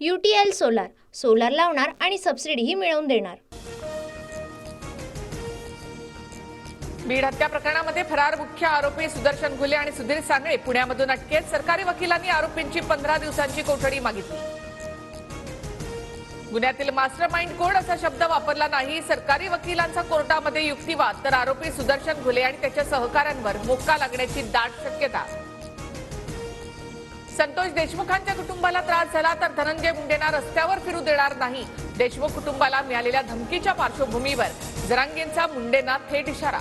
UTL solar solar लावणार आणि सबसिडीही मिळवून देणार। बीड हत्या प्रकरणामध्ये फरार मुख्य आरोपी सुदर्शन घुले आणि सुधीर सांगळे पुण्यामधून अटकेत। सरकारी वकिलांनी आरोपींची 15 दिवसांची कोठडी मागितली। गुन्ह्यातील मास्टरमाइंड कोण असा शब्द वापरला नाही। सरकारी वकिलांचा कोर्टामध्ये युक्तिवाद, तर आरोपी सुदर्शन घुले आणि त्याच्या सहकाऱ्यांवर मोक्का लागण्याची दाट शक्यता। संतोष देशमुखांच्या कुटुंबाला त्रास झाला तर धनंजय मुंडेंना रस्त्यावर फिरू देणार नाही। देशमुख कुटुंबाला मिळालेल्या धमकीच्या पार्श्वभूमीवर जरांगेंचा मुंडेंना थेट इशारा।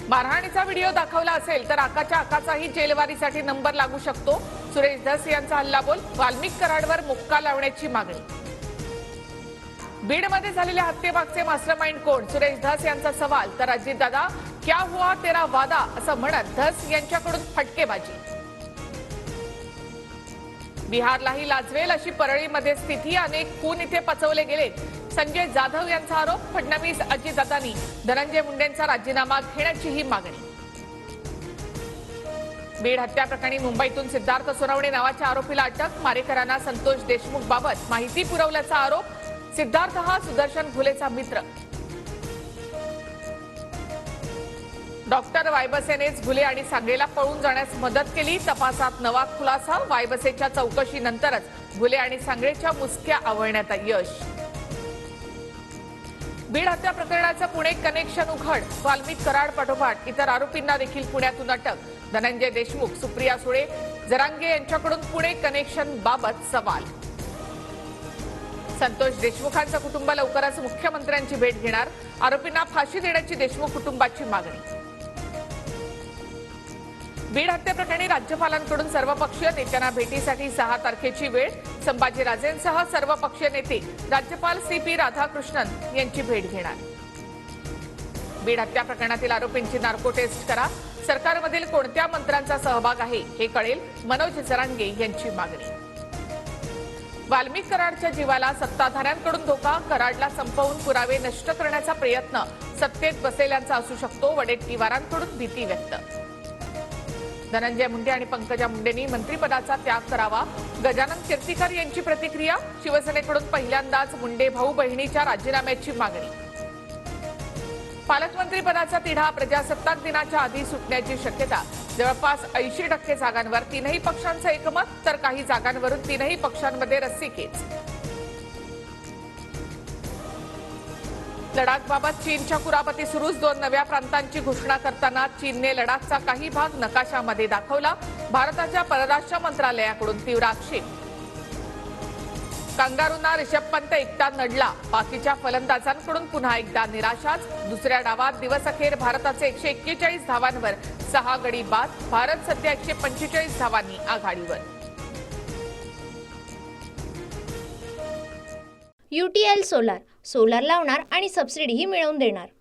मारहाणीचा व्हिडिओ दाखवला असेल तर आकाचाही जेलवारीसाठी नंबर लागू शकतो। सुरेश धस यांचा हल्लाबोल, वाल्मिक कराडवर मुक्का लावण्याची मागणी। बीडमध्ये झालेल्या हत्येमागचे मास्टरमाइंड कोण? सुरेश धस यांचा सवाल, तर अजितदादा क्या हुआ तेरा वादा असं म्हणत धस यांच्याकडून फटकेबाजी। बिहारलाही लाजवेल अशी परळीमध्ये स्थिती, अनेक खून इथे पचवले गेले। संजय जाधव यांचा आरोप, फडणवीस अजितदादांनी धनंजय मुंडेंचा राजीनामा घेण्याचीही मागणी। बीड हत्या प्रकरणी मुंबईतून सिद्धार्थ सोनवणे नावाच्या आरोपीला अटक। मारेकरांना संतोष देशमुख बाबत माहिती पुरवल्याचा आरोप। सिद्धार्थ हा सुदर्शन घुलेचा मित्र। डॉक्टर वायबसेनेच घुले आणि सांगेला पळून जाण्यास मदत केली। तपासात नवा खुलासा, वायबसेच्या चौकशीनंतरच घुले आणि सांगेच्या मुसक्या आवळण्यात यश। बीड हत्या प्रकरणाचं पुणे कनेक्शन उघड, वाल्मिक कराड पाठोपाठ इतर आरोपींना देखील पुण्यातून अटक। धनंजय देशमुख, सुप्रिया सुळे, जरांगे यांच्याकडून पुणे कनेक्शन बाबत सवाल। संतोष देशमुखांचं कुटुंब लवकरच मुख्यमंत्र्यांची भेट घेणार, आरोपींना फाशी देण्याची देशमुख कुटुंबाची मागणी। बीड हत्येप्रकरणी राज्यपालांकडून सर्वपक्षीय नेत्यांना भेटीसाठी 6 तारखेची वेळ। संभाजीराजेंसह सर्वपक्षीय नेते राज्यपाल CP राधाकृष्णन यांची भेट घेणार। बीड हत्या प्रकरणातील आरोपींची नार्को टेस्ट करा, सरकारमधील कोणत्या मंत्र्यांचा सहभाग आहे हे कळेल, मनोज जरांगे यांची मागणी। वाल्मिक कराडच्या जीवाला सत्ताधाऱ्यांकडून धोका, कराडला संपवून पुरावे नष्ट करण्याचा प्रयत्न सत्तेत बसलेल्यांचा असू शकतो, वडेट्टीवारांकडून भीती व्यक्त। धनंजय मुंडे आणि पंकजा मुंडेंनी मंत्रिपदाचा त्याग करावा, गजानन कीर्तीकर यांची प्रतिक्रिया। शिवसेनेकडून पहिल्यांदाच मुंडे भाऊ बहिणीच्या राजीनाम्याची मागणी। पालकमंत्रीपदाचा तिढा प्रजासत्ताक दिनाच्या आधी सुटण्याची शक्यता। जवळपास 80% जागांवर 3ही पक्षांचं एकमत, तर काही जागांवरून 3ही पक्षांमध्ये रस्सीखेच। लडाखबाबत चीनच्या कुरापती सुरूच, 2 नव्या प्रांतांची घोषणा करताना चीनने लडाखचा काही भाग नकाशामध्ये दाखवला। भारताच्या परराष्ट्र मंत्रालयाकडून तीव्र आक्षेप। कांगारूंना रिषभ पंत एकटा नडला, बाकीच्या फलंदाजांकडून पुन्हा एकदा निराशाच। दुसऱ्या डावात दिवसअखेर भारताचे 141 धावांवर 6 गडी बाद। भारत सध्या 145 धावांनी आघाडीवर। UTL सोलार सोलार लावणार आणि सबसिडीही मिळवून देणार।